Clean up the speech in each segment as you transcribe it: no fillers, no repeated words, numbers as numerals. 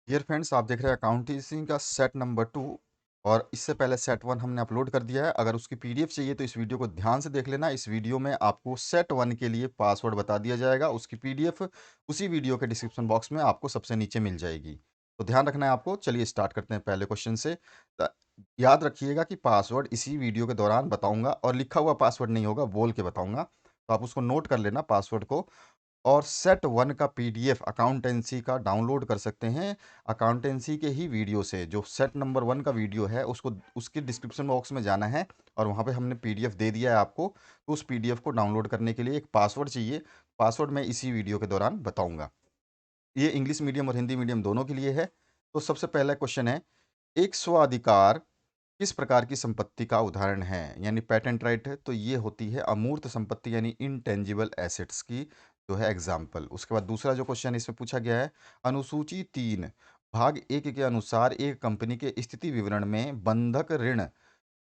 Dear friends, आप देख रहे हैं अकाउंटेंसी का सेट नंबर 2 और इससे पहले सेट 1 हमने अपलोड कर दिया है। अगर उसकी पीडीएफ चाहिए तो इस वीडियो को ध्यान से देख लेना। इस वीडियो में आपको सेट 1 के लिए पासवर्ड बता दिया जाएगा। उसकी पीडीएफ उसी वीडियो के डिस्क्रिप्शन बॉक्स में आपको सबसे नीचे मिल जाएगी। तो ध्यान रखना है आपको। चलिए स्टार्ट करते हैं पहले क्वेश्चन से। त याद रखिएगा कि पासवर्ड इसी वीडियो के दौरान बताऊँगा और लिखा हुआ पासवर्ड नहीं होगा, बोल के बताऊँगा। तो आप उसको नोट कर लेना पासवर्ड को। और सेट 1 का पीडीएफ अकाउंटेंसी का डाउनलोड कर सकते हैं अकाउंटेंसी के ही वीडियो से। जो सेट नंबर 1 का वीडियो है उसको उसके डिस्क्रिप्शन बॉक्स में जाना है और वहाँ पे हमने पीडीएफ दे दिया है आपको। तो उस पीडीएफ को डाउनलोड करने के लिए एक पासवर्ड चाहिए। पासवर्ड मैं इसी वीडियो के दौरान बताऊंगा। ये इंग्लिश मीडियम और हिंदी मीडियम दोनों के लिए है। तो सबसे पहला क्वेश्चन है, एक स्वाधिकार किस प्रकार की संपत्ति का उदाहरण है? यानी पेटेंट राइट है तो ये होती है अमूर्त संपत्ति यानी इनटेंजिबल एसेट्स की जो है एग्जाम्पल। उसके बाद दूसरा जो क्वेश्चन इसमें पूछा गया है, अनुसूची 3 भाग 1 के अनुसार एक कंपनी के स्थिति विवरण में बंधक ऋण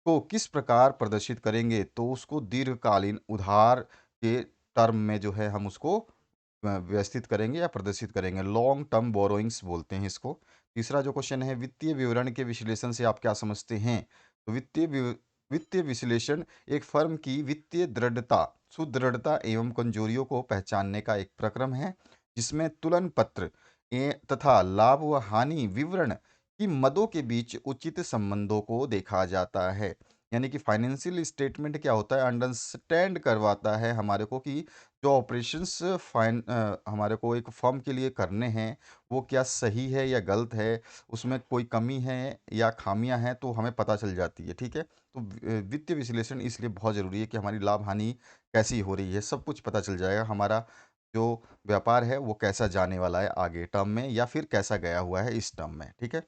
को किस प्रकार प्रदर्शित करेंगे? तो उसको दीर्घकालीन उधार के टर्म में जो है हम उसको व्यवस्थित करेंगे या प्रदर्शित करेंगे। लॉन्ग टर्म बोरोइंग्स बोलते हैं इसको। तीसरा जो क्वेश्चन है, वित्तीय विवरण के विश्लेषण से आप क्या समझते हैं? तो वित्तीय विश्लेषण एक फर्म की वित्तीय दृढ़ता, सुदृढ़ता एवं कमजोरियों को पहचानने का एक प्रक्रम है जिसमें तुलन पत्र तथा लाभ व हानि विवरण की मदों के बीच उचित संबंधों को देखा जाता है। यानी कि फाइनेंशियल स्टेटमेंट क्या होता है, अंडरस्टैंड करवाता है हमारे को कि जो ऑपरेशंस हमारे को एक फर्म के लिए करने हैं वो क्या सही है या गलत है, उसमें कोई कमी है या खामियां हैं तो हमें पता चल जाती है। ठीक है, तो वित्तीय विश्लेषण इसलिए बहुत ज़रूरी है कि हमारी लाभ हानि कैसी हो रही है सब कुछ पता चल जाएगा। हमारा जो व्यापार है वो कैसा जाने वाला है आगे टर्म में या फिर कैसा गया हुआ है इस टर्म में। ठीक है,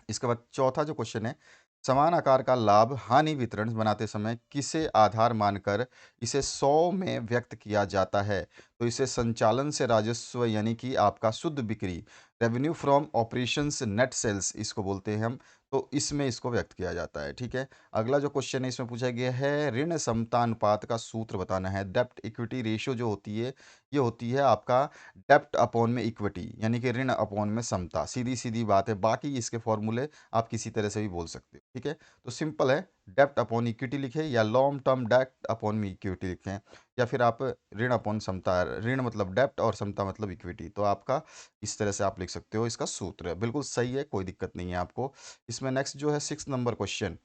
इसके बाद चौथा जो क्वेश्चन है, समान आकार का लाभ हानि वितरण बनाते समय किसे आधार मानकर इसे 100 में व्यक्त किया जाता है? तो इसे संचालन से राजस्व यानी कि आपका शुद्ध बिक्री, revenue from operations net sales इसको बोलते हैं हम। तो इसमें इसको व्यक्त किया जाता है। ठीक है, अगला जो क्वेश्चन है इसमें पूछा गया है, ऋण समता अनुपात का सूत्र बताना है। डेप्ट इक्विटी रेशियो जो होती है ये होती है आपका डेप्ट अपॉन में इक्विटी यानी कि ऋण अपॉन में समता। सीधी सीधी बात है, बाकी इसके फॉर्मूले आप किसी तरह से भी बोल सकते हो। ठीक है, तो सिंपल है, डेप्ट अपॉन इक्विटी लिखें या लॉन्ग टर्म डेप्ट अपॉन में इक्विटी लिखें या फिर आप ऋण अपॉन समता, ऋण मतलब डेप्ट और समता मतलब इक्विटी। तो आपका इस तरह से आप लिख सकते हो, इसका सूत्र बिल्कुल सही है, कोई दिक्कत नहीं है आपको। इसमें नेक्स्ट जो है 6 नंबर क्वेश्चन,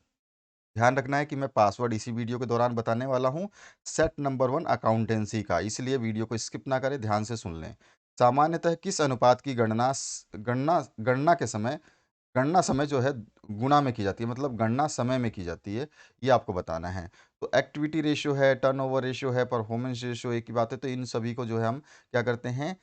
ध्यान रखना है कि मैं पासवर्ड इसी वीडियो के दौरान बताने वाला हूँ सेट नंबर 1 अकाउंटेंसी का, इसलिए वीडियो को स्किप ना करें, ध्यान से सुन लें। सामान्यतः किस अनुपात की गणना के समय, गणना समय जो है गुणा में की जाती है, मतलब गणना समय में की जाती है, ये आपको बताना है। तो एक्टिविटी रेशियो है, टर्नओवर रेशियो है, परफॉर्मेंस रेशियो, एक ही बात है। तो इन सभी को जो है हम क्या करते हैं,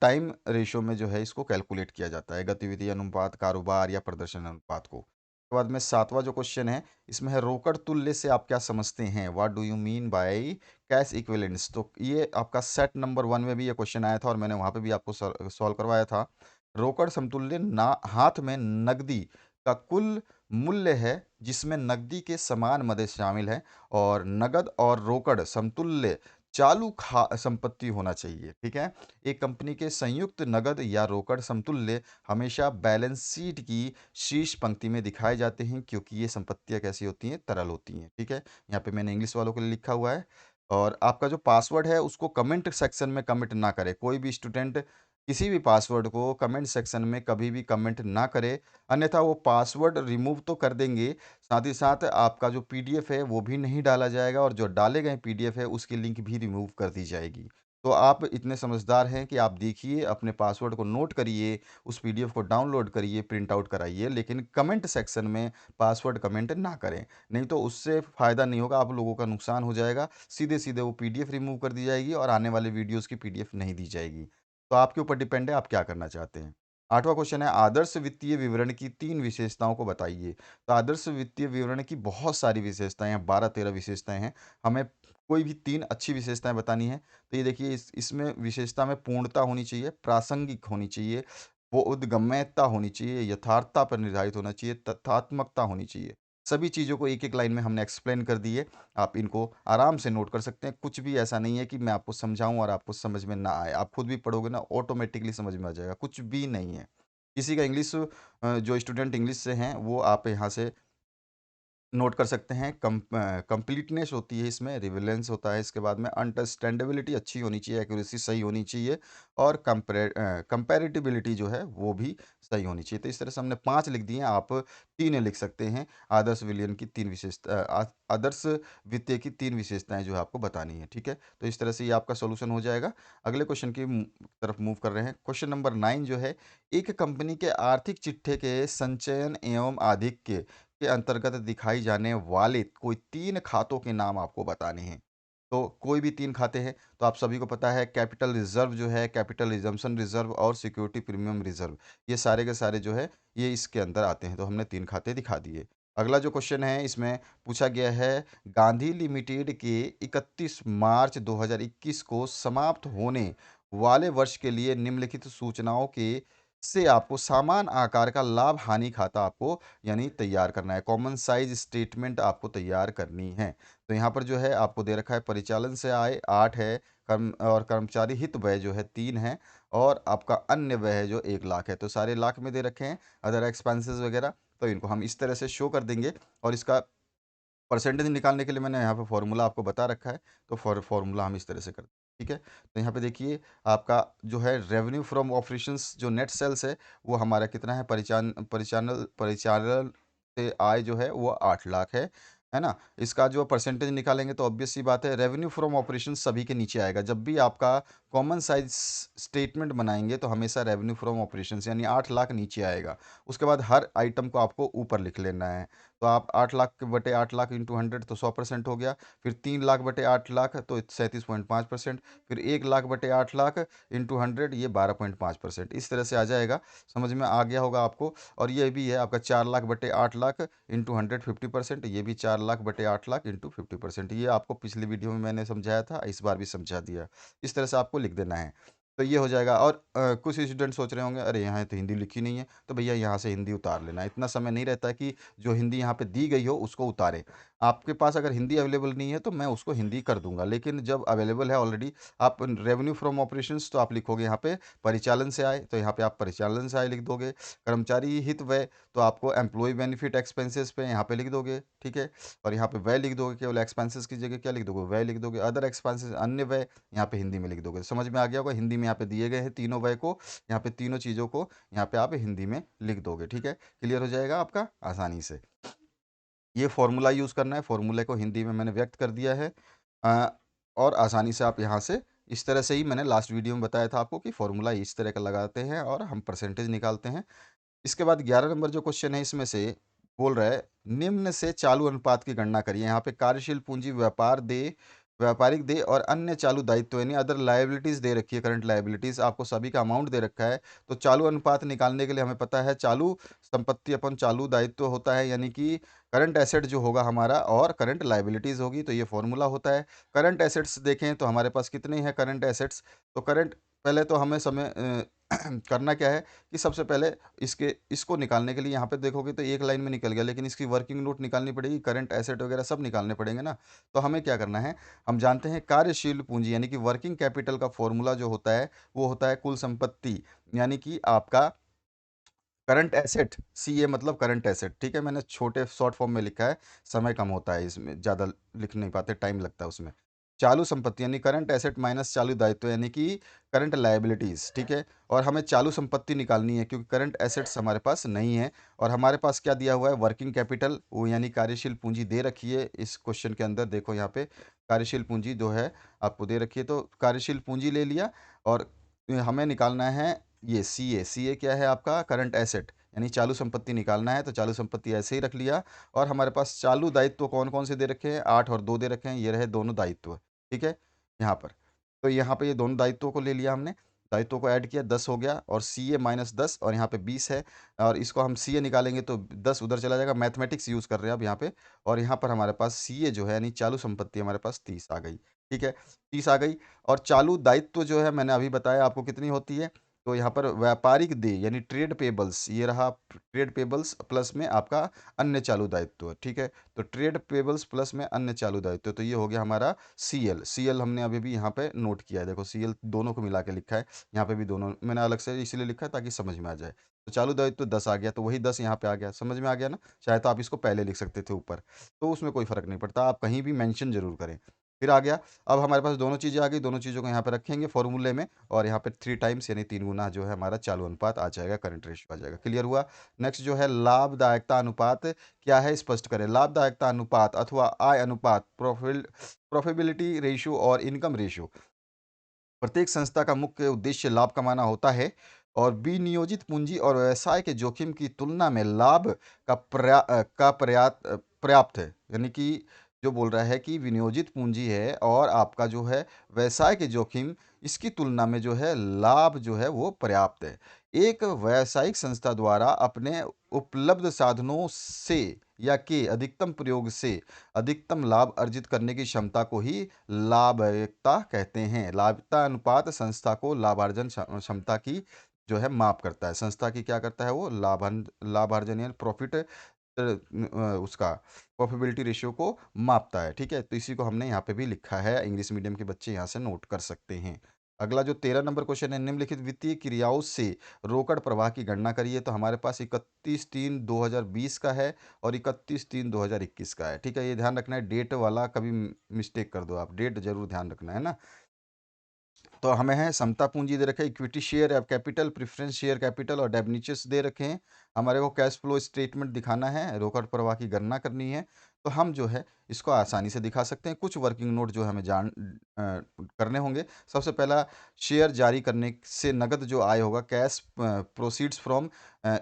टाइम रेशियो में जो है इसको कैलकुलेट किया जाता है, गतिविधि अनुपात, कारोबार या प्रदर्शन अनुपात को। उसके बाद में सातवां जो क्वेश्चन है इसमें है, रोकड़ तुल्य से आप क्या समझते हैं? What do you mean by cash equivalents? तो ये आपका सेट नंबर 1 में भी ये क्वेश्चन आया था और मैंने वहाँ पे भी आपको सॉल्व करवाया था। रोकड़ समतुल्य ना हाथ में नकदी का कुल मूल्य है जिसमें नकदी के समान मदे शामिल है और नगद और रोकड़ समतुल्य चालू खा संपत्ति होना चाहिए। ठीक है, एक कंपनी के संयुक्त नगद या रोकड़ समतुल्य हमेशा बैलेंस शीट की शीर्ष पंक्ति में दिखाए जाते हैं क्योंकि ये संपत्तियां कैसी होती हैं, तरल होती हैं। ठीक है, यहाँ पे मैंने इंग्लिश वालों के लिए लिखा हुआ है। और आपका जो पासवर्ड है उसको कमेंट सेक्शन में कमेंट ना करे, कोई भी स्टूडेंट किसी भी पासवर्ड को कमेंट सेक्शन में कभी भी कमेंट ना करे, अन्यथा वो पासवर्ड रिमूव तो कर देंगे, साथ ही साथ आपका जो पीडीएफ है वो भी नहीं डाला जाएगा और जो डाले गए पीडीएफ है उसकी लिंक भी रिमूव कर दी जाएगी। तो आप इतने समझदार हैं कि आप देखिए, अपने पासवर्ड को नोट करिए, उस पीडीएफ को डाउनलोड करिए, प्रिंट आउट कराइए, लेकिन कमेंट सेक्शन में पासवर्ड कमेंट ना करें। नहीं तो उससे फ़ायदा नहीं होगा, आप लोगों का नुकसान हो जाएगा। सीधे सीधे वो पीडीएफ रिमूव कर दी जाएगी और आने वाले वीडियोज़ की पीडीएफ नहीं दी जाएगी। तो आपके ऊपर डिपेंड है आप क्या करना चाहते हैं। 8वां क्वेश्चन है, आदर्श वित्तीय विवरण की 3 विशेषताओं को बताइए। तो आदर्श वित्तीय विवरण की बहुत सारी विशेषताएँ हैं, 12-13 विशेषताएँ हैं। हमें कोई भी 3 अच्छी विशेषताएँ बतानी है। तो ये देखिए, इसमें विशेषता में पूर्णता होनी चाहिए, प्रासंगिक होनी चाहिए, बोधगम्यता होनी चाहिए, यथार्थता पर निर्धारित होना चाहिए, तथ्यात्मकता होनी चाहिए। सभी चीज़ों को एक-एक लाइन में हमने एक्सप्लेन कर दी है। आप इनको आराम से नोट कर सकते हैं। कुछ भी ऐसा नहीं है कि मैं आपको समझाऊँ और आपको समझ में ना आए। आप खुद भी पढ़ोगे ना ऑटोमेटिकली समझ में आ जाएगा, कुछ भी नहीं है। किसी का इंग्लिश जो स्टूडेंट इंग्लिश से हैं वो आप यहाँ से नोट कर सकते हैं। कंप्लीटनेस होती है इसमें, रिविलेंस होता है, इसके बाद में अंडरस्टैंडेबिलिटी अच्छी होनी चाहिए, एक्यूरेसी सही होनी चाहिए और कंपैरेटिबिलिटी जो है वो भी सही होनी चाहिए। तो इस तरह से हमने 5 लिख दिए हैं, आप 3 लिख सकते हैं। आदर्श वित्तीय की 3 विशेषताएँ जो है आपको बतानी है, ठीक है? तो इस तरह से ये आपका सॉल्यूशन हो जाएगा। अगले क्वेश्चन की तरफ मूव कर रहे हैं। क्वेश्चन नंबर 9 जो है, एक कंपनी के आर्थिक चिट्ठे के संचयन एवं आधिक्य के अंतर्गत दिखाई जाने वाले कोई 3 खातों के नाम आपको बताने हैं। तो कोई भी 3 खाते हैं, तो आप सभी को पता है कैपिटल रिज़र्व जो है, कैपिटल रिज़म्पशन रिज़र्व और सिक्योरिटी प्रीमियम रिज़र्व, ये सारे के सारे जो है, ये इसके अंदर आते हैं। तो हमने 3 खाते दिखा दिए। अगला जो क्वेश्चन है इसमें पूछा गया है, गांधी लिमिटेड के 31 मार्च 2021 को समाप्त होने वाले वर्ष के लिए निम्नलिखित सूचनाओं के से आपको समान आकार का लाभ हानि खाता आपको यानी तैयार करना है। कॉमन साइज स्टेटमेंट आपको तैयार करनी है। तो यहाँ पर जो है आपको दे रखा है परिचालन से आय 8 है, कर्मचारी हित व्यय जो है 3 है और आपका अन्य व्यय है जो 1 लाख है। तो सारे लाख में दे रखे हैं, अदर एक्सपेंसेस वगैरह। तो इनको हम इस तरह से शो कर देंगे और इसका परसेंटेज निकालने के लिए मैंने यहाँ पे फॉर्मूला आपको बता रखा है। तो फॉर्मूला हम इस तरह से करते हैं, ठीक है? तो यहाँ पे देखिए आपका जो है रेवेन्यू फ्रॉम ऑपरेशंस जो नेट सेल्स है वो हमारा कितना है, परिचालन से आय जो है वो 8 लाख है ना? इसका जो परसेंटेज निकालेंगे तो ऑब्वियस सी बात है, रेवेन्यू फ्रॉम ऑपरेशंस सभी के नीचे आएगा। जब भी आपका कॉमन साइज स्टेटमेंट बनाएंगे तो हमेशा रेवेन्यू फ्रॉम ऑपरेशंस यानी 8 लाख नीचे आएगा। उसके बाद हर आइटम को आपको ऊपर लिख लेना है। तो आप 8 लाख के बटे 8 लाख इंटू 100 तो 100% हो गया। फिर 3 लाख बटे 8 लाख तो 37.5%। फिर 1 लाख बटे 8 लाख इंटू 100 ये 12.5%। इस तरह से आ जाएगा, समझ में आ गया होगा आपको। और ये भी है आपका 4 लाख बटे 8 लाख इंटू 100 50%। ये भी 4 लाख बटे 8 लाख इंटू 50%। ये आपको पिछली वीडियो में मैंने समझाया था, इस बार भी समझा दिया। इस तरह से आपको लिख देना है। तो ये हो जाएगा। और कुछ स्टूडेंट सोच रहे होंगे अरे यहाँ तो हिंदी लिखी नहीं है, तो भैया यहाँ से हिंदी उतार लेना। इतना समय नहीं रहता है कि जो हिंदी यहाँ पे दी गई हो उसको उतारें। आपके पास अगर हिंदी अवेलेबल नहीं है तो मैं उसको हिंदी कर दूंगा, लेकिन जब अवेलेबल है ऑलरेडी, आप रेवेन्यू फ्रॉम ऑपरेशंस तो आप लिखोगे यहाँ पे परिचालन से आए, तो यहाँ पे आप परिचालन से आए लिख दोगे। कर्मचारी हित व्यय तो आपको एम्प्लॉय बेनिफिट एक्सपेंसेस पे यहाँ पे लिख दोगे, ठीक है? और यहाँ पे व्यय लिख दोगे, केवल एक्सपेंसेस की जगह क्या लिख दोगे, व्यय लिख दोगे। अदर एक्सपेंसेस अन्य व्यय यहाँ पे हिंदी में लिख दोगे। समझ में आ गया होगा, हिंदी में यहाँ पे दिए गए हैं तीनों व्यय को, यहाँ पे तीनों चीज़ों को यहाँ पे आप हिंदी में लिख दोगे, ठीक है? क्लियर हो जाएगा आपका आसानी से। ये फॉर्मूला यूज़ करना है, फॉर्मूले को हिंदी में मैंने व्यक्त कर दिया है। अ, और आसानी से आप यहाँ से इस तरह से ही मैंने लास्ट वीडियो में बताया था आपको कि फॉर्मूला इस तरह का लगाते हैं और हम परसेंटेज निकालते हैं। इसके बाद 11 नंबर जो क्वेश्चन है इसमें से बोल रहा है, निम्न से चालू अनुपात की गणना करिए। यहाँ पे कार्यशील पूंजी व्यापारिक दे और अन्य चालू दायित्व यानी अदर लायबिलिटीज दे रखी है, करंट लायबिलिटीज आपको सभी का अमाउंट दे रखा है। तो चालू अनुपात निकालने के लिए हमें पता है चालू संपत्ति अपन चालू दायित्व होता है, यानी कि करंट एसेट जो होगा हमारा और करंट लायबिलिटीज होगी। तो ये फॉर्मूला होता है। करंट एसेट्स देखें तो हमारे पास कितने हैं करंट एसेट्स, तो करंट पहले तो हमें करना क्या है कि सबसे पहले इसको निकालने के लिए यहाँ पे देखोगे तो एक लाइन में निकल गया, लेकिन इसकी वर्किंग नोट निकालनी पड़ेगी, करंट एसेट वगैरह सब निकालने पड़ेंगे ना। तो हमें क्या करना है, हम जानते हैं कार्यशील पूंजी यानी कि वर्किंग कैपिटल का फॉर्मूला जो होता है वो होता है कुल संपत्ति यानी कि आपका करंट एसेट। सी ए मतलब करंट एसेट, ठीक है? मैंने छोटे शॉर्ट फॉर्म में लिखा है, समय कम होता है इसमें, ज़्यादा लिख नहीं पाते, टाइम लगता है उसमें। चालू संपत्ति यानी करंट एसेट माइनस चालू दायित्व यानी कि करंट लायबिलिटीज़, ठीक है? और हमें चालू संपत्ति निकालनी है क्योंकि करंट एसेट्स हमारे पास नहीं है। और हमारे पास क्या दिया हुआ है, वर्किंग कैपिटल वो यानी कार्यशील पूंजी दे रखी है इस क्वेश्चन के अंदर। देखो यहाँ पे कार्यशील पूंजी जो है आपको दे रखी है, तो कार्यशील पूंजी ले लिया। और हमें निकालना है ये सी ए क्या है आपका करंट एसेट यानी चालू संपत्ति निकालना है। तो चालू संपत्ति ऐसे ही रख लिया। और हमारे पास चालू दायित्व कौन कौन से दे रखे हैं, 8 और 2 दे रखे हैं, ये रहे दोनों दायित्व, ठीक है? यहाँ पर तो यहाँ पे ये दोनों दायित्वों को ले लिया हमने, दायित्वों को ऐड किया, 10 हो गया। और सी ए माइनस 10 और यहाँ पे 20 है। और इसको हम सी ए निकालेंगे तो 10 उधर चला जाएगा, मैथमेटिक्स यूज़ कर रहे हैं अब यहाँ पे। और यहाँ पर हमारे पास सी ए जो है यानी चालू संपत्ति हमारे पास 30 आ गई, ठीक है? 30 आ गई। और चालू दायित्व जो है मैंने अभी बताया आपको कितनी होती है, तो यहाँ पर व्यापारिक देय यानी ट्रेड पेबल्स, ये रहा ट्रेड पेबल्स प्लस में आपका अन्य चालू दायित्व, ठीक है। तो ट्रेड पेबल्स प्लस में अन्य चालू दायित्व, तो ये हो गया हमारा सीएल। सीएल हमने अभी भी यहाँ पे नोट किया है, देखो सीएल दोनों को मिला के लिखा है, यहाँ पे भी दोनों मैंने अलग से इसलिए लिखा है ताकि समझ में आ जाए। तो चालू दायित्व 10 आ गया, तो वही 10 यहाँ पे आ गया, समझ में आ गया ना। चाहे तो आप इसको पहले लिख सकते थे ऊपर, तो उसमें कोई फर्क नहीं पड़ता, आप कहीं भी मेंशन जरूर करें। फिर आ गया, अब हमारे पास दोनों चीज़ें आ गई, दोनों चीज़ों को यहाँ पे रखेंगे फॉर्मूले में, और यहाँ पे 3 टाइम्स यानी 3 गुना जो है हमारा चालू अनुपात आ जाएगा, करंट रेशियो आ जाएगा। क्लियर हुआ। नेक्स्ट जो है लाभदायकता अनुपात क्या है, स्पष्ट करें। लाभदायकता अनुपात अथवा आय अनुपात, प्रॉफिटेबिलिटी रेशियो और इनकम रेशियो, प्रत्येक संस्था का मुख्य उद्देश्य लाभ कमाना होता है और विनियोजित पूंजी और व्यवसाय के जोखिम की तुलना में लाभ का पर्याप्त है। यानी कि जो बोल रहा है कि विनियोजित पूंजी है और आपका जो है व्यवसाय के जोखिम, इसकी तुलना में जो है लाभ जो है वो पर्याप्त है। एक व्यावसायिक संस्था द्वारा अपने उपलब्ध साधनों से या के अधिकतम प्रयोग से अधिकतम लाभ अर्जित करने की क्षमता को ही लाभप्रदता कहते हैं। लाभप्रदता अनुपात संस्था को लाभार्जन क्षमता की जो है माप करता है। संस्था की क्या करता है वो, लाभार्जन यानी प्रॉफिट, उसका प्रॉफिटेबिलिटी रेशियो को मापता है, ठीक है। तो इसी को हमने यहाँ पे भी लिखा है, इंग्लिश मीडियम के बच्चे यहाँ से नोट कर सकते हैं। अगला जो 13 नंबर क्वेश्चन है, निम्नलिखित वित्तीय क्रियाओं से रोकड़ प्रवाह की गणना करिए। तो हमारे पास 31/3/2020 का है और 31/3/2021 का है, ठीक है। ये ध्यान रखना है, डेट वाला कभी मिस्टेक कर दो आप, डेट जरूर ध्यान रखना है ना। तो हमें है समता पूंजी दे रखे हैं, इक्विटी शेयर या कैपिटल, प्रेफरेंस शेयर कैपिटल और डेबेंचर्स दे रखे हैं। हमारे को कैश फ्लो स्टेटमेंट दिखाना है, रोकड़ प्रवाह की गणना करनी है। तो हम जो है इसको आसानी से दिखा सकते हैं। कुछ वर्किंग नोट जो हमें करने होंगे। सबसे पहला, शेयर जारी करने से नगद जो आय होगा, cash proceeds from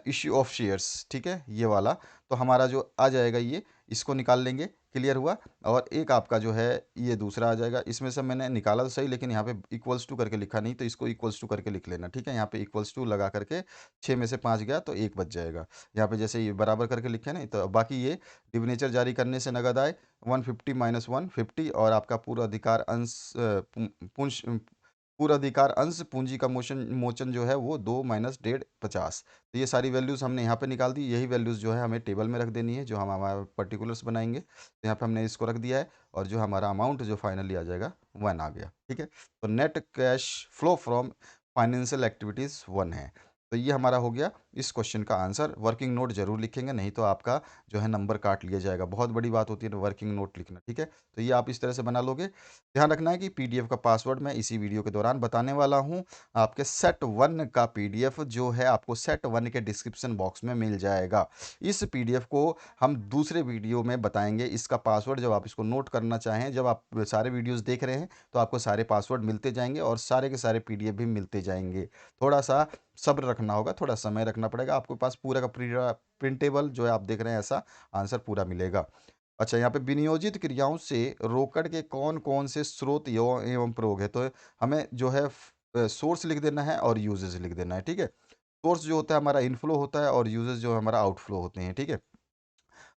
issue of shares, ठीक है, ये वाला। तो हमारा जो आ जाएगा ये, इसको निकाल लेंगे। क्लियर हुआ। और एक आपका जो है ये दूसरा आ जाएगा। इसमें से मैंने निकाला तो सही, लेकिन यहाँ पे इक्वल्स टू करके लिखा नहीं, तो इसको इक्वल्स टू करके लिख लेना, ठीक है। यहाँ पे इक्वल्स टू लगा करके 6 में से 5 गया तो 1 बच जाएगा। यहाँ पे जैसे ये बराबर करके लिखे ना, तो बाकी ये डिबेंचर जारी करने से नगद आए 150 माइनस 150, और आपका पूर्व अधिकार अंश पूर्व अधिकार अंश पूंजी का मोचन मोचन जो है वो 2 माइनस 1.5 50। तो ये सारी वैल्यूज़ हमने यहाँ पे निकाल दी। यही वैल्यूज़ जो है हमें टेबल में रख देनी है, जो हम हमारा पर्टिकुलर्स बनाएंगे। तो यहाँ पे हमने इसको रख दिया है, और जो हमारा अमाउंट जो फाइनली आ जाएगा 1 आ गया, ठीक है। तो net cash flow from financial activities 1 है। तो ये हमारा हो गया इस क्वेश्चन का आंसर। वर्किंग नोट जरूर लिखेंगे, नहीं तो आपका जो है नंबर काट लिया जाएगा। बहुत बड़ी बात होती है वर्किंग नोट लिखना, ठीक है। तो ये आप इस तरह से बना लोगे। ध्यान रखना है कि पीडीएफ का पासवर्ड मैं इसी वीडियो के दौरान बताने वाला हूँ। आपके सेट 1 का पीडीएफ जो है आपको सेट 1 के डिस्क्रिप्शन बॉक्स में मिल जाएगा। इस पीडीएफ को हम दूसरे वीडियो में बताएंगे। इसका पासवर्ड जब आप इसको नोट करना चाहें, जब आप सारे वीडियोस देख रहे हैं, तो आपको सारे पासवर्ड मिलते जाएंगे और सारे के सारे पीडीएफ भी मिलते जाएंगे। थोड़ा सा सब्र रखना होगा, थोड़ा समय रखना पड़ेगा, आपके पास पूरा का पूरा प्रिंटेबल जो है आप देख रहे हैं ऐसा आंसर पूरा मिलेगा। अच्छा, यहाँ पे विनियोजित क्रियाओं से रोकड़ के कौन कौन से स्रोत एवं एवं प्रयोग है, तो हमें जो है सोर्स लिख देना है और यूजेस लिख देना है, ठीक है। सोर्स जो होता है हमारा इनफ्लो होता है, और यूजेस जो है हमारा आउटफ्लो होते हैं, ठीक है।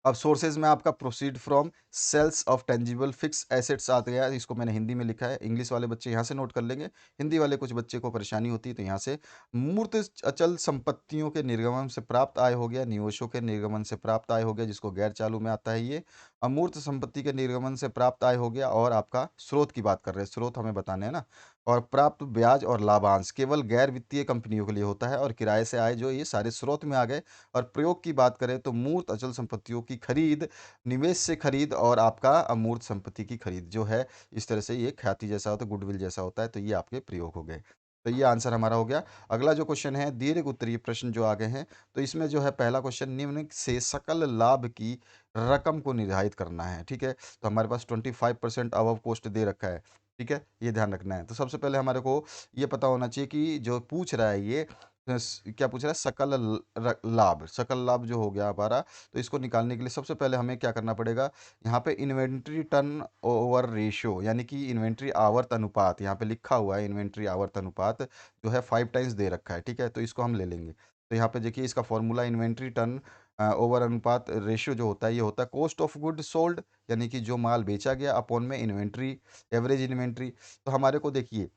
अब सोर्सेज में आपका proceed from sales of tangible fix assets आ गया है। इसको मैंने हिंदी में लिखा है, इंग्लिश वाले बच्चे यहाँ से नोट कर लेंगे। हिंदी वाले कुछ बच्चे को परेशानी होती है तो यहाँ से। मूर्त अचल संपत्तियों के निर्गमन से प्राप्त आय हो गया, निवेशों के निर्गमन से प्राप्त आय हो गया, जिसको गैर चालू में आता है ये। अमूर्त संपत्ति के निर्गमन से प्राप्त आय हो गया, और आपका स्रोत की बात कर रहे हैं, स्रोत हमें बताने हैं ना। और प्राप्त ब्याज और लाभांश केवल गैर वित्तीय कंपनियों के लिए होता है, और किराए से आय जो ये सारे स्रोत में आ गए। और प्रयोग की बात करें तो मूर्त अचल संपत्तियों की खरीद, निवेश से खरीद, और आपका अमूर्त संपत्ति की खरीद जो है, इस तरह से ये ख्याति जैसा होता है, गुडविल जैसा होता है। तो ये आपके प्रयोग हो गए। तो ये आंसर हमारा हो गया। अगला जो क्वेश्चन है, दीर्घ उत्तरीय प्रश्न जो आगे हैं, तो इसमें जो है पहला क्वेश्चन, निम्न से सकल लाभ की रकम को निर्धारित करना है, ठीक है। तो हमारे पास 25% अबव कोस्ट दे रखा है, ठीक है, ये ध्यान रखना है। तो सबसे पहले हमारे को ये पता होना चाहिए कि जो पूछ रहा है ये क्या पूछ रहा है, लाभ, सकल लाभ जो हो गया हमारा। तो इसको निकालने के लिए सबसे पहले हमें क्या करना पड़ेगा, यहाँ पे इन्वेंट्री टर्न ओवर रेशियो, यानी कि इन्वेंट्री आवर्त अनुपात, यहाँ पे लिखा हुआ है इन्वेंट्री आवर्त अनुपात जो है 5 टाइम्स दे रखा है, ठीक है। तो इसको हम ले लेंगे। तो यहाँ पे देखिए इसका फॉर्मूला, इन्वेंट्री टर्न ओवर अनुपात रेशियो जो होता है, ये होता है कॉस्ट ऑफ गुड सोल्ड, यानी कि जो माल बेचा गया अपॉन में इन्वेंट्री, एवरेज इन्वेंट्री। तो हमारे को देखिए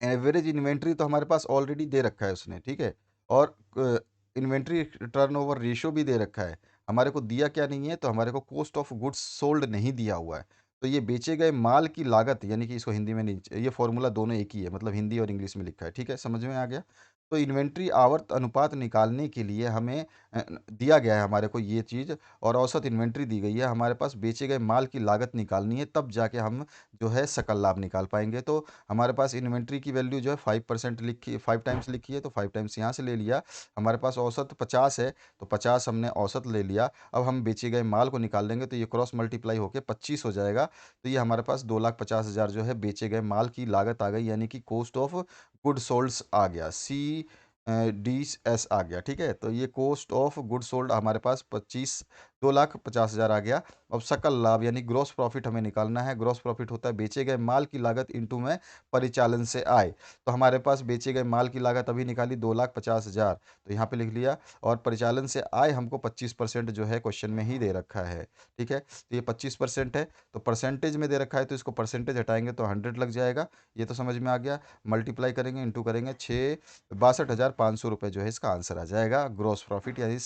एवरेज इन्वेंट्री तो हमारे पास ऑलरेडी दे रखा है उसने, ठीक है? और इन्वेंट्री टर्नओवर रेशियो भी दे रखा है। हमारे को दिया क्या नहीं है, तो हमारे को कॉस्ट ऑफ गुड्स सोल्ड नहीं दिया हुआ है। तो ये बेचे गए माल की लागत, यानी कि इसको हिंदी में नहीं, ये फ़ॉर्मूला दोनों एक ही है, मतलब हिंदी और इंग्लिश में लिखा है, ठीक है? समझ में आ गया? तो इन्वेंट्री आवर्त अनुपात निकालने के लिए हमें दिया गया है हमारे को ये चीज़, और औसत इन्वेंट्री दी गई है। हमारे पास बेचे गए माल की लागत निकालनी है, तब जाके हम जो है सकल लाभ निकाल पाएँगे। तो हमारे पास इन्वेंट्री की वैल्यू जो है 5% लिखी, 5 टाइम्स लिखी है, तो 5 टाइम्स यहाँ से ले लिया। हमारे पास औसत 50 है, तो 50 हमने औसत ले लिया। अब हम बेचे गए माल को निकाल लेंगे, तो ये क्रॉस मल्टीप्लाई होके 25 हो जाएगा। तो ये हमारे पास 2,50,000 जो है बेचे गए माल की लागत आ गई, यानी कि कॉस्ट ऑफ गुड सोल्ड्स आ गया, डी एस आ गया, ठीक है? तो ये कॉस्ट ऑफ गुड सोल्ड हमारे पास 2,50,000 आ गया। अब सकल लाभ यानी ग्रॉस प्रॉफिट हमें निकालना है। ग्रॉस प्रॉफिट होता है बेचे गए माल की लागत इंटू में परिचालन से आय। तो हमारे पास बेचे गए माल की लागत अभी निकाली 2,50,000, तो यहाँ पे लिख लिया। और परिचालन से आय हमको 25% जो है क्वेश्चन में ही दे रखा है, ठीक है? तो ये 25% है, तो परसेंटेज में दे रखा है, तो इसको परसेंटेज हटाएंगे तो 100 लग जाएगा। ये तो समझ में आ गया। मल्टीप्लाई करेंगे, इंटू करेंगे, 62,500 रुपये जो है इसका आंसर आ जाएगा, ग्रॉस प्रॉफिट यानी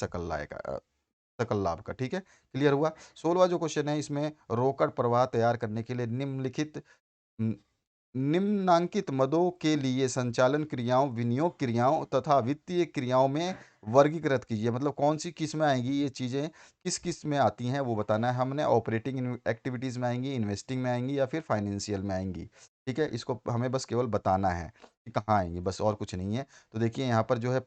सकल लाभ का, ठीक है? क्लियर हुआ? 16वां जो क्वेश्चन है, इसमें रोकड़ प्रवाह तैयार करने के लिए निम्नलिखित न- निम्नांकित मदों के लिए संचालन क्रियाओं, विनियोग क्रियाओं तथा वित्तीय क्रियाओं में वर्गीकृत कीजिए। मतलब कौन सी किस में आएंगी ये चीज़ें, किस किस में आती हैं वो बताना है हमने। ऑपरेटिंग एक्टिविटीज़ में आएंगी, इन्वेस्टिंग में आएंगी, या फिर फाइनेंशियल में आएंगी, ठीक है? इसको हमें बस केवल बताना है कि कहाँ आएंगी, बस, और कुछ नहीं है। तो देखिए यहाँ पर जो है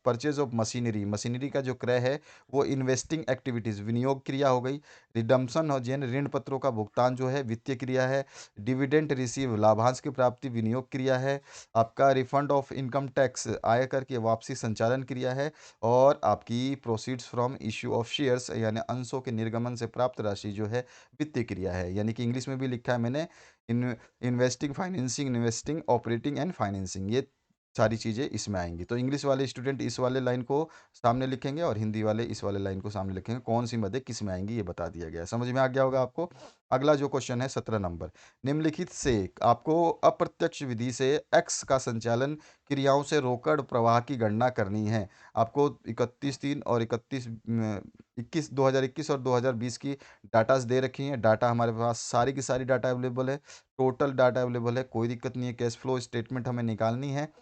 परचेज ऑफ मशीनरी, मशीनरी का जो क्रय है वो इन्वेस्टिंग एक्टिविटीज़ विनियोग क्रिया हो गई। रिडम्पशन और जैन ऋण पत्रों का भुगतान जो है वित्तीय क्रिया है। डिविडेंड रिसीव लाभांश की प्राप्ति विनियोग क्रिया है। आपका रिफंड ऑफ इनकम टैक्स आयकर की वापसी संचालन क्रिया है। और आपकी proceeds from issue of shares यानी अंशों के निर्गमन से प्राप्त राशि जो है वित्तीय क्रिया है। यानी कि इंग्लिश में भी लिखा है मैंने, in investing, financing, investing, operating and financing, ये सारी चीज़ें इसमें आएंगी। तो इंग्लिश वाले स्टूडेंट इस वाले लाइन को सामने लिखेंगे और हिंदी वाले इस वाले लाइन को सामने लिखेंगे। कौन सी मदे किस में आएंगी ये बता दिया गया है। समझ में आ गया होगा आपको? अगला जो क्वेश्चन है 17 नंबर, निम्नलिखित से आपको अप्रत्यक्ष विधि से एक्स का संचालन क्रियाओं से रोकड़ प्रवाह की गणना करनी है। आपको 31/3 और 2021 और 2020 की डाटास दे रखी हैं। डाटा हमारे पास सारी की सारी डाटा अवेलेबल है, टोटल डाटा अवेलेबल है, कोई दिक्कत नहीं है। कैश फ्लो स्टेटमेंट हमें निकालनी है,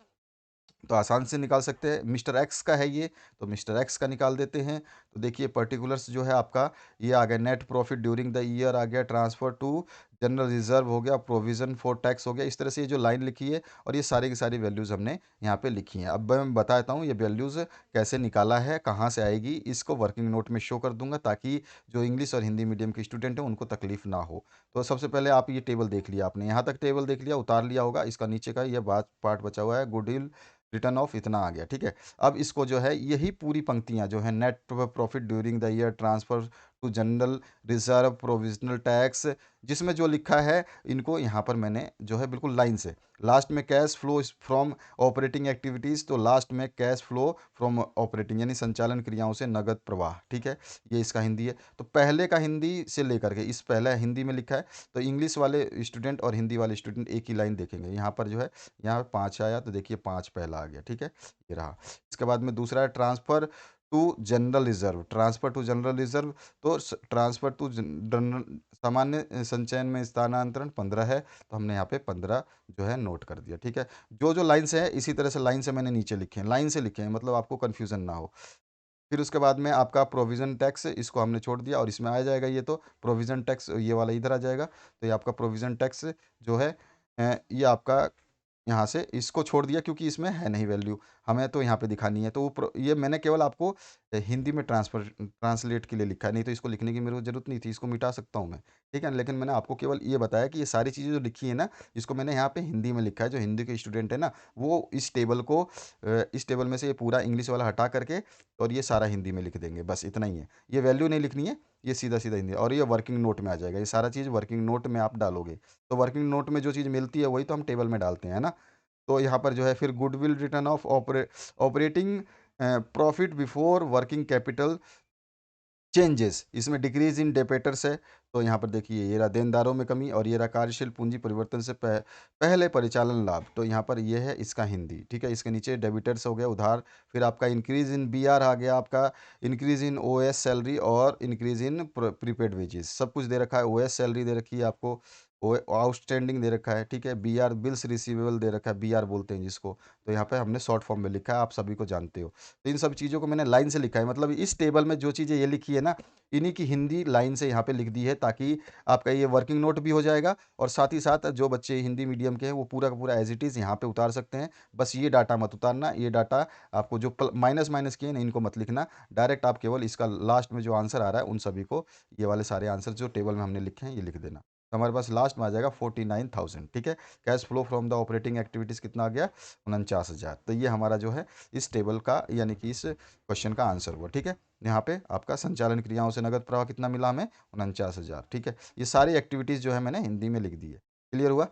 तो आसान से निकाल सकते हैं। मिस्टर एक्स का है ये, तो मिस्टर एक्स का निकाल देते हैं। तो देखिए पर्टिकुलर्स जो है आपका ये आ गया, net profit during the year आ गया, ट्रांसफर टू जनरल रिजर्व हो गया, प्रोविजन फॉर टैक्स हो गया। इस तरह से ये जो लाइन लिखी है और ये सारी की सारी वैल्यूज़ हमने यहाँ पे लिखी हैं। अब मैं बताता हूँ ये वैल्यूज़ कैसे निकाला है, कहाँ से आएगी, इसको वर्किंग नोट में शो कर दूंगा ताकि जो इंग्लिश और हिंदी मीडियम के स्टूडेंट हैं उनको तकलीफ ना हो। तो सबसे पहले आप ये टेबल देख लिया आपने, यहाँ तक टेबल देख लिया, उतार लिया होगा। इसका नीचे का ये बात पार्ट बचा हुआ है, गुडविल रिटर्न ऑफ इतना आ गया, ठीक है? अब इसको जो है यही पूरी पंक्तियां जो है, net profit during the year, transfer to general reserve, provisional tax, जिसमें जो लिखा है इनको यहाँ पर मैंने जो है बिल्कुल लाइन से, लास्ट में cash flow from operating activities, तो लास्ट में कैश फ्लो फ्रॉम ऑपरेटिंग यानी संचालन क्रियाओं से नगद प्रवाह, ठीक है? ये इसका हिंदी है। तो पहले का हिंदी से लेकर के इस पहले हिंदी में लिखा है, तो इंग्लिश वाले स्टूडेंट और हिंदी वाले स्टूडेंट एक ही लाइन देखेंगे। यहाँ पर जो है, यहाँ पे 5 आया, तो देखिए 5 पहला आ गया, ठीक है? ये रहा। इसके बाद में दूसरा है transfer to general reserve, transfer to general reserve. तो ट्रांसफर टू जनरल, सामान्य संचयन में स्थानांतरण 15 है, तो हमने यहाँ पे 15 जो है नोट कर दिया, ठीक है? जो जो लाइन से है इसी तरह से लाइन से मैंने नीचे लिखे हैं, लाइन से लिखे हैं, मतलब आपको कन्फ्यूजन ना हो। फिर उसके बाद में आपका प्रोविज़न टैक्स, इसको हमने छोड़ दिया और इसमें आ जाएगा ये, तो प्रोविज़न टैक्स ये वाला इधर आ जाएगा। तो ये आपका प्रोविज़न टैक्स जो है ये आपका यहाँ से इसको छोड़ दिया क्योंकि इसमें है नहीं वैल्यू, हमें तो यहाँ पे दिखानी है। तो ये मैंने केवल आपको हिंदी में ट्रांसलेट के लिए लिखा है, नहीं तो इसको लिखने की मेरे को ज़रूरत नहीं थी, इसको मिटा सकता हूँ मैं, ठीक है? लेकिन मैंने आपको केवल ये बताया कि ये सारी चीज़ें जो लिखी है ना, इसको मैंने यहाँ पे हिंदी में लिखा है। जो हिंदी के स्टूडेंट है ना, वो इस टेबल को इस टेबल में से ये पूरा इंग्लिश वाला हटा करके और ये सारा हिंदी में लिख देंगे, बस इतना ही है। ये वैल्यू नहीं लिखनी है, ये सीधा सीधा हिंदी, और ये वर्किंग नोट में आ जाएगा। ये सारा चीज़ वर्किंग नोट में आप डालोगे, तो वर्किंग नोट में जो चीज़ मिलती है वही तो हम टेबल में डालते हैं ना। तो यहाँ पर जो है फिर goodwill return of operating profit before working capital changes, इसमें डिक्रीज इन डेपेटर्स है, तो यहाँ पर देखिए ये रहा देनदारों में कमी और ये रहा कार्यशील पूंजी परिवर्तन से पहले परिचालन लाभ, तो यहाँ पर ये है इसका हिंदी, ठीक है। इसके नीचे डेबिटर्स हो गया उधार, फिर आपका इंक्रीज इन बीआर आ गया, आपका इंक्रीज इन ओएस सैलरी और इंक्रीज इन प्रीपेड वेजेस, सब कुछ दे रखा है। ओएस सैलरी दे रखी है आपको, आउटस्टैंडिंग दे रखा है, ठीक है। बीआर बिल्स रिसीवेबल दे रखा है, बीआर बोलते हैं जिसको, तो यहाँ पे हमने शॉर्ट फॉर्म में लिखा है, आप सभी को जानते हो। तो इन सब चीज़ों को मैंने लाइन से लिखा है, मतलब इस टेबल में जो चीज़ें ये लिखी है ना, इन्हीं की हिंदी लाइन से यहाँ पे लिख दी है, ताकि आपका ये वर्किंग नोट भी हो जाएगा और साथ ही साथ जो बच्चे हिंदी मीडियम के हैं वो पूरा का पूरा एज इट इज़ यहाँ पे उतार सकते हैं। बस ये डाटा मत उतारना, ये डाटा आपको जो माइनस माइनस किए ना इनको मत लिखना, डायरेक्ट आप केवल इसका लास्ट में जो आंसर आ रहा है उन सभी को, ये वाले सारे आंसर जो टेबल में हमने लिखे हैं ये लिख देना। तो हमारे पास लास्ट में आ जाएगा 49,000, ठीक है। Cash flow from the operating activities कितना आ गया, 49,000। तो ये हमारा जो है इस टेबल का यानी कि इस क्वेश्चन का आंसर हुआ, ठीक है। यहाँ पे आपका संचालन क्रियाओं से नगद प्रवाह कितना मिला हमें, 49,000, ठीक है। ये सारी एक्टिविटीज़ जो है मैंने हिंदी में लिख दी है। क्लियर हुआ।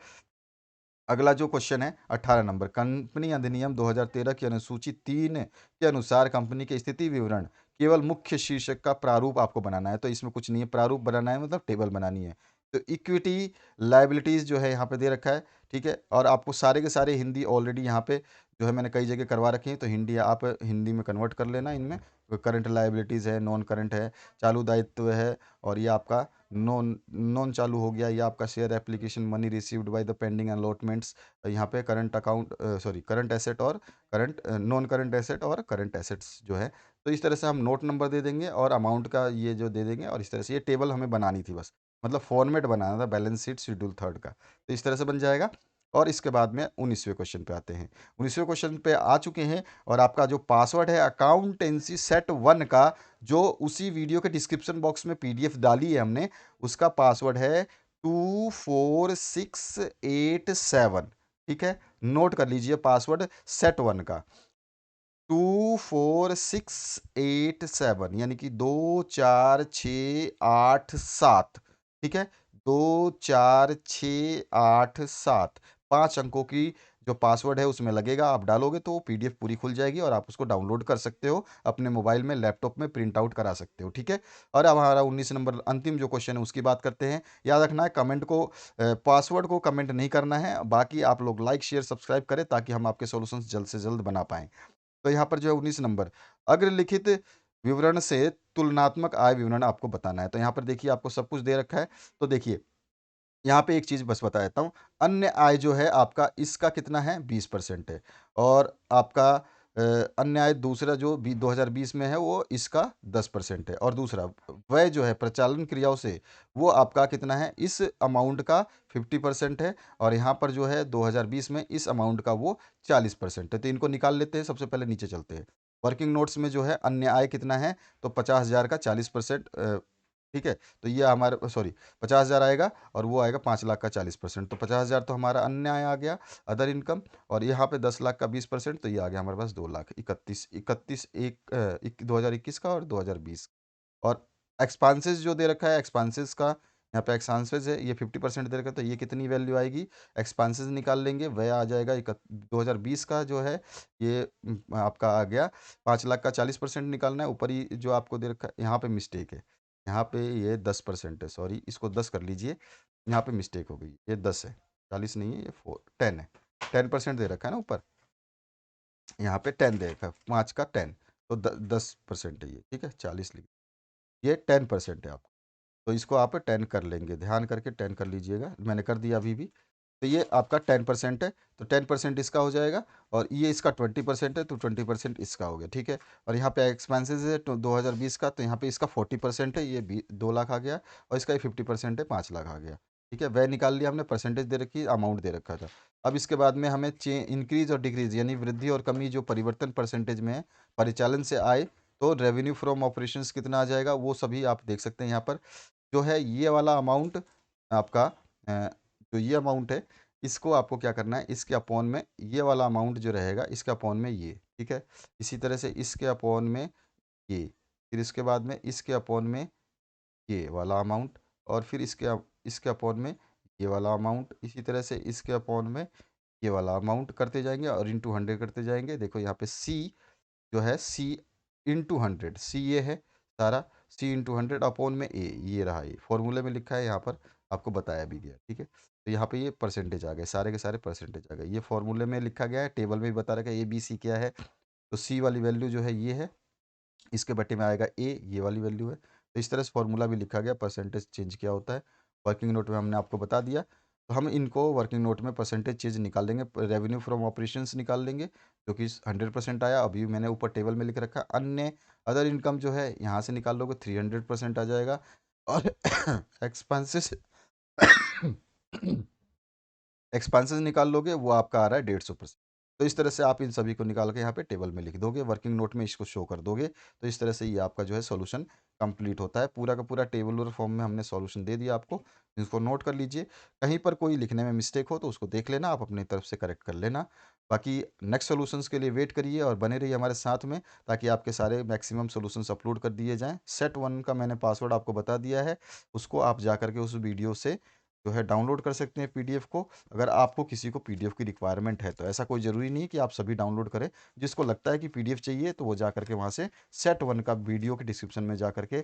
अगला जो क्वेश्चन है 18 नंबर, कंपनी अधिनियम 2013 की अनुसूची 3 के अनुसार कंपनी के स्थिति विवरण केवल मुख्य शीर्षक का प्रारूप आपको बनाना है। तो इसमें कुछ नहीं है, प्रारूप बनाना है मतलब टेबल बनानी है। तो इक्विटी लायबिलिटीज़ जो है यहाँ पे दे रखा है, ठीक है। और आपको सारे के सारे हिंदी ऑलरेडी यहाँ पे जो है मैंने कई जगह करवा रखी है, तो हिंदी आप हिंदी में कन्वर्ट कर लेना। इनमें करंट लायबिलिटीज़ है, नॉन करंट है, चालू दायित्व है, और ये आपका नॉन नॉन चालू हो गया, ये आपका share application money received by the pending allotments. यहाँ पे current account sorry current asset और करंट नॉन करंट एसेट और करंट एसेट्स जो है। तो इस तरह से हम नोट नंबर दे देंगे और अमाउंट का ये जो दे देंगे, और इस तरह से ये टेबल हमें बनानी थी बस, मतलब फॉर्मेट बनाना था बैलेंस शीट शेड्यूल थर्ड का। तो इस तरह से बन जाएगा। और इसके बाद में 19वें क्वेश्चन पे आते हैं। 19वें क्वेश्चन पे आ चुके हैं, और आपका जो पासवर्ड है अकाउंटेंसी सेट 1 का, जो उसी वीडियो के डिस्क्रिप्शन बॉक्स में पीडीएफ डाली है हमने, उसका पासवर्ड है 24687, ठीक है। नोट कर लीजिए पासवर्ड सेट 1 का 24687, यानी कि 24687, ठीक है। 24687 5 अंकों की जो पासवर्ड है उसमें लगेगा, आप डालोगे तो पीडीएफ पूरी खुल जाएगी और आप उसको डाउनलोड कर सकते हो अपने मोबाइल में, लैपटॉप में प्रिंट आउट करा सकते हो, ठीक है। और अब हमारा 19 नंबर अंतिम जो क्वेश्चन है उसकी बात करते हैं। याद रखना है कमेंट को पासवर्ड को कमेंट नहीं करना है, बाकी आप लोग लाइक शेयर सब्सक्राइब करें ताकि हम आपके सॉल्यूशंस जल्द से जल्द बना पाएँ। तो यहाँ पर जो है 19 नंबर, अग्रलिखित विवरण से तुलनात्मक आय विवरण आपको बताना है। तो यहाँ पर देखिए आपको सब कुछ दे रखा है। तो देखिए यहाँ पे एक चीज़ बस बता देता हूँ, अन्य आय जो है आपका इसका कितना है 20% है, और आपका अन्य आय दूसरा जो 2020 में है वो इसका 10% है, और दूसरा व्यय जो है प्रचालन क्रियाओं से वो आपका कितना है, इस अमाउंट का 50% है, और यहाँ पर जो है 2020 में इस अमाउंट का वो 40% है। तो इनको निकाल लेते हैं, सबसे पहले नीचे चलते हैं। वर्किंग नोट्स में जो है अन्य आय कितना है, तो 50,000 का 40%, ठीक है। तो ये हमारे सॉरी 50,000 आएगा, और वो आएगा 5 लाख का 40%, तो 50,000 तो हमारा अन्य आय आ गया, अदर इनकम। और यहाँ पे 10 लाख का 20%, तो ये आ गया हमारे पास 2 लाख 31 2021 का और 2020। और एक्सपेंसेस जो दे रखा है, एक्सपेंसेस का यहाँ पे एक्सपेंसेस है, ये 50% दे रखा है, तो ये कितनी वैल्यू आएगी, एक्सपेंसेस निकाल लेंगे, वह आ जाएगा 2020 का जो है ये आपका आ गया 5 लाख का 40% निकालना है। ऊपर ही जो आपको दे रखा है, यहाँ पे मिस्टेक है, यहाँ पे ये 10% है, सॉरी इसको 10 कर लीजिए, यहाँ पे मिस्टेक हो गई, ये 10 है, 40 नहीं है, ये 10 है, 10% दे रखा है ना ऊपर, यहाँ पे 10 दे रखा है, 5 का 10, तो 10% है ये, ठीक है। 40 लिख, ये 10% है आपको, तो इसको आप 10 कर लेंगे, ध्यान करके 10 कर लीजिएगा, मैंने कर दिया अभी भी। तो ये आपका 10% है, तो 10% इसका हो जाएगा, और ये इसका 20% है, तो 20% इसका हो गया, ठीक है। और यहाँ पे एक्सपेंसेस है तो 2020 का, तो यहाँ पे इसका 40% है, ये 2 लाख आ गया, और इसका ये 50% है, 5 लाख आ गया, ठीक है। वह निकाल लिया हमने, परसेंटेज दे रखी, अमाउंट दे रखा था। अब इसके बाद में हमें इंक्रीज और डिक्रीज यानी वृद्धि और कमी जो परिवर्तन परसेंटेज में है परिचालन से आए, तो रेवेन्यू फ्रॉम ऑपरेशंस कितना आ जाएगा वो सभी आप देख सकते हैं। यहाँ पर जो है ये वाला अमाउंट आपका जो ये अमाउंट है, इसको आपको क्या करना है, इसके अपॉन में ये वाला अमाउंट जो रहेगा इसके अपॉन में ये, ठीक है। इसी तरह से इसके अपॉन में ये, फिर इसके बाद में इसके अपॉन में ये वाला अमाउंट, और फिर इसके अपॉन में ये वाला अमाउंट, इसी तरह से इसके अपॉन में ये वाला अमाउंट करते जाएंगे और इंटू 100 करते जाएंगे। देखो यहाँ पे सी जो है, सी इंटू 100, सी ये है सारा, सी इंटू 100 अपॉन में ए, ये रहा, ये फॉर्मूले में लिखा है, यहाँ पर आपको बताया भी गया, ठीक है। तो यहाँ पे ये परसेंटेज आ गए, सारे के सारे परसेंटेज आ गए, ये फॉर्मूले में लिखा गया है, टेबल में भी बता रखा है ए बी सी क्या है। तो सी वाली वैल्यू जो है ये है, इसके बटे में आएगा ए, ये वाली वैल्यू है। तो इस तरह से फॉर्मूला भी लिखा गया, परसेंटेज चेंज क्या होता है वर्किंग नोट में हमने आपको बता दिया। तो हम इनको वर्किंग नोट में परसेंटेज चेंज निकाल लेंगे, रेवेन्यू फ्रॉम ऑपरेशंस निकाल लेंगे जो कि 100% आया, अभी मैंने ऊपर टेबल में लिख रखा है। अन्य अदर इनकम जो है यहाँ से निकाल लोगे 300% आ जाएगा, और एक्सपेंसेस एक्सपेंसेस निकाल लोगे, वो आपका आ रहा है 150%। तो इस तरह से आप इन सभी को निकाल के यहाँ पे टेबल में लिख दोगे, वर्किंग नोट में इसको शो कर दोगे। तो इस तरह से ये आपका जो है सॉल्यूशन कंप्लीट होता है। पूरा का पूरा टेबलर फॉर्म में हमने सॉल्यूशन दे दिया आपको, इसको नोट कर लीजिए। कहीं पर कोई लिखने में मिस्टेक हो तो उसको देख लेना, आप अपनी तरफ से करेक्ट कर लेना। बाकी नेक्स्ट सॉल्यूशंस के लिए वेट करिए और बने रहिए हमारे साथ में, ताकि आपके सारे मैक्सिमम सॉल्यूशंस अपलोड कर दिए जाएँ। सेट 1 का मैंने पासवर्ड आपको बता दिया है, उसको आप जा कर के उस वीडियो से जो है डाउनलोड कर सकते हैं पीडीएफ को। अगर आपको किसी को पीडीएफ की रिक्वायरमेंट है तो ऐसा कोई ज़रूरी नहीं कि आप सभी डाउनलोड करें। जिसको लगता है कि पीडीएफ चाहिए तो वो जा करके वहाँ से सेट 1 का वीडियो के डिस्क्रिप्शन में जा करके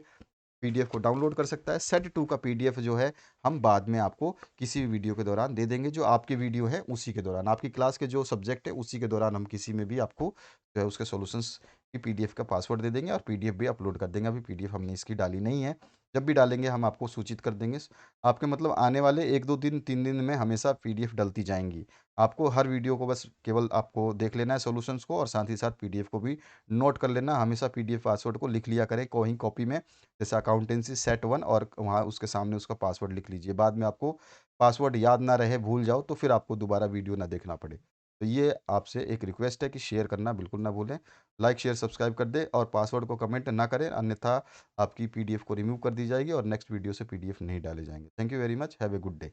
पीडीएफ को डाउनलोड कर सकता है। सेट 2 का पीडीएफ जो है हम बाद में आपको किसी भी वीडियो के दौरान दे देंगे, जो आपकी वीडियो है उसी के दौरान, आपकी क्लास के जो सब्जेक्ट है उसी के दौरान हम किसी में भी आपको जो है उसके सॉल्यूशंस की पीडीएफ का पासवर्ड दे देंगे और पीडीएफ भी अपलोड कर देंगे। अभी पीडीएफ हमने इसकी डाली नहीं है, जब भी डालेंगे हम आपको सूचित कर देंगे। आपके मतलब आने वाले 1-2 दिन 3 दिन में हमेशा पीडीएफ डलती जाएंगी। आपको हर वीडियो को बस केवल आपको देख लेना है सॉल्यूशंस को, और साथ ही साथ पीडीएफ को भी नोट कर लेना। हमेशा पीडीएफ पासवर्ड को लिख लिया करें कोई कॉपी में, जैसे अकाउंटेंसी सेट 1, और वहाँ उसके सामने उसका पासवर्ड लिख लीजिए। बाद में आपको पासवर्ड याद ना रहे, भूल जाओ, तो फिर आपको दोबारा वीडियो ना देखना पड़े। तो ये आपसे एक रिक्वेस्ट है कि शेयर करना बिल्कुल ना भूलें। लाइक शेयर सब्सक्राइब कर दें और पासवर्ड को कमेंट ना करें, अन्यथा आपकी पीडीएफ को रिमूव कर दी जाएगी और नेक्स्ट वीडियो से पीडीएफ नहीं डाले जाएंगे। Thank you very much, have a good day.